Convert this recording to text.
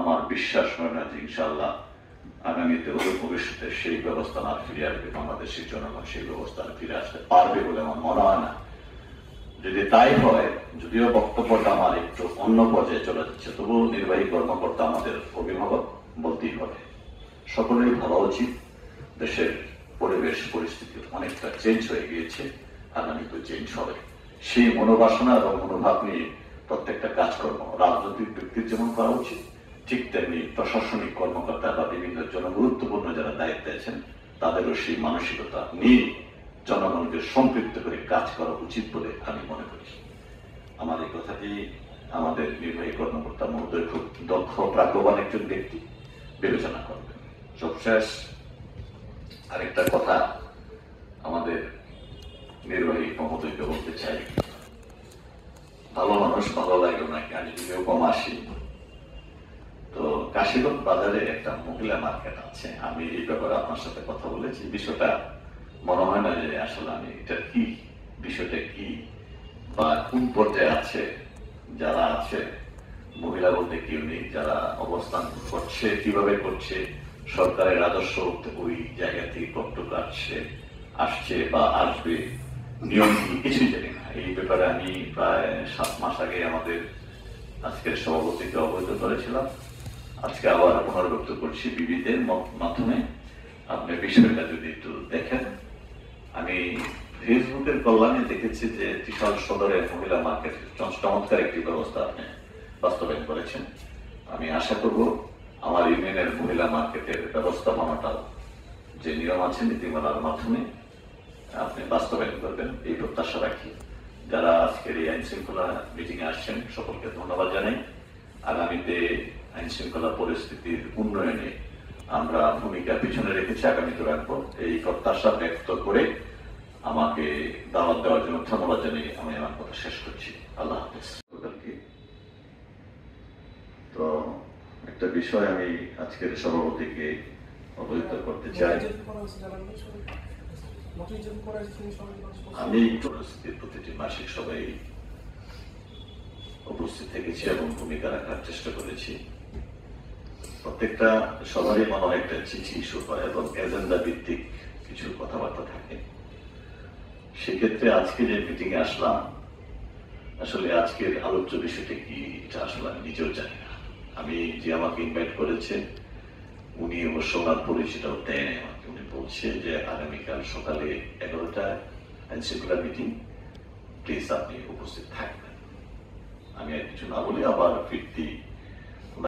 আমার বিশ্বাস হয় না যে ইনশাআল্লাহ আগামীতে অদূর ভবিষ্যতে সেই ব্যবস্থা না ফিরে আসবে, বাংলাদেশের জনগণ সেই ব্যবস্থা ফিরে আসতে পারবে বলে আমার মনে হয় না। যদি তাই হয়, যদিও বক্তব্যটা আমার একটু অন্য পর্যায়ে চলে যাচ্ছে, তবুও নির্বাহী কর্মকর্তা আমাদের অভিভাবক বলতেই হবে। সকলেরই ভাবা উচিত, দেশের পরিবেশ পরিস্থিতি অনেকটা চেঞ্জ হয়ে গিয়েছে, আগামী তো চেঞ্জ হবে। সেই মনোবাসনা এবং মনোভাব নিয়ে প্রত্যেকটা কাজকর্ম রাজনৈতিক ব্যক্তির যেমন করা উচিত, ঠিক তেমনি প্রশাসনিক কর্মকর্তা বা বিভিন্ন জনগুরুত্বপূর্ণ যারা দায়িত্বে আছেন তাদেরও সেই মানসিকতা নিয়ে জনগণকে সম্পৃক্ত করে কাজ করা উচিত বলে আমি মনে করি। আমার এই কথাটি আমাদের নির্বাহী কর্মকর্তা মহোদয় খুব দক্ষ প্রাজ্ঞবান একজন ব্যক্তি বিবেচনা করবেন। সবশেষ আরেকটা কথা আমাদের নির্বাহী মহোদয়কে বলতে চাই, ভালো মানুষ ভালো লাগে ওনাকে, আমি যদিও কম আসি। তো কাশীগঞ্জ বাজারে একটা মহিলা মার্কেট আছে, আমি এই ব্যাপারে আপনার সাথে কথা বলেছি। বিষয়টা মনে হয় না যে আসলে আমি এটা কি, বিষয়টা কি বা কোন পর্যায়ে আছে, যারা আছে মহিলা বলতে কেউ নেই, যারা অবস্থান করছে কিভাবে করছে, সরকারের রাজস্ব ওই জায়গা থেকে কতটুকু আসছে বা আসবে, নিয়ম কি কিছুই জানি না। এই ব্যাপারে আমি প্রায় 7 মাস আগে আমাদের আজকের সভাপতিকে অবহিত করেছিলাম, আজকে আবার পুনরাবৃত্ত করছি বিবিদের মাধ্যমে। আপনি বিষয়টা যদি একটু দেখেন, আমি ফেসবুকের কল্যাণে দেখেছি যে ত্রিশাল সদরের মহিলা মার্কেট চমৎকার একটি ব্যবস্থা আপনি বাস্তবায়ন করেছেন। আমি আশা করব আমার ইউনিয়নের মহিলা মার্কেটের ব্যবস্থাপনাটাও যে নিয়ম আছে নীতিমালার মাধ্যমে আপনি বাস্তবায়ন করবেন, এই প্রত্যাশা রাখি। যারা আজকের এই আইন শৃঙ্খলা মিটিং এ আসছেন সকলকে ধন্যবাদ জানাই। আগামীতে আইন শৃঙ্খলা পরিস্থিতির উন্নয়নে আমরা ভূমিকা পিছনে রেখেছি, আগামীতে রাখবো, এই প্রত্যাশা ব্যক্ত করে আমাকে দাওয়াত দেওয়ার জন্য ধন্যবাদ জানিয়ে আমি আমার কথা শেষ করছি। আল্লাহ হাফেজ। তো একটা বিষয় আমি আজকের সভাপতিকে অবহিত করতে চাই। আমি প্রতিটি মাসিক সভায় উপস্থিত থেকেছি এবং ভূমিকা রাখার চেষ্টা করেছি। প্রত্যেকটা সবারই মনে হয় একটা চিঠি ইস্যু হয় এবং এজেন্ডা ভিত্তিক কিছু কথাবার্তা থাকে। সেক্ষেত্রে আজকে যে মিটিং এ আসলাম, আসলে আজকের আলোচ্য বিষয়টা কি এটা আসলে আমি নিজেও জানি না। আমি যে আমাকে ইনভাইট করেছে উনি অবশ্য ওনার পরিচয়টাও দেন আমাকে। উনি বলছে যে আগামীকাল সকালে 11টায় আইন শৃঙ্খলা মিটিং, প্লিজ আপনি উপস্থিত থাকবেন। আমি আর কিছু না বলে আবার ফিরতি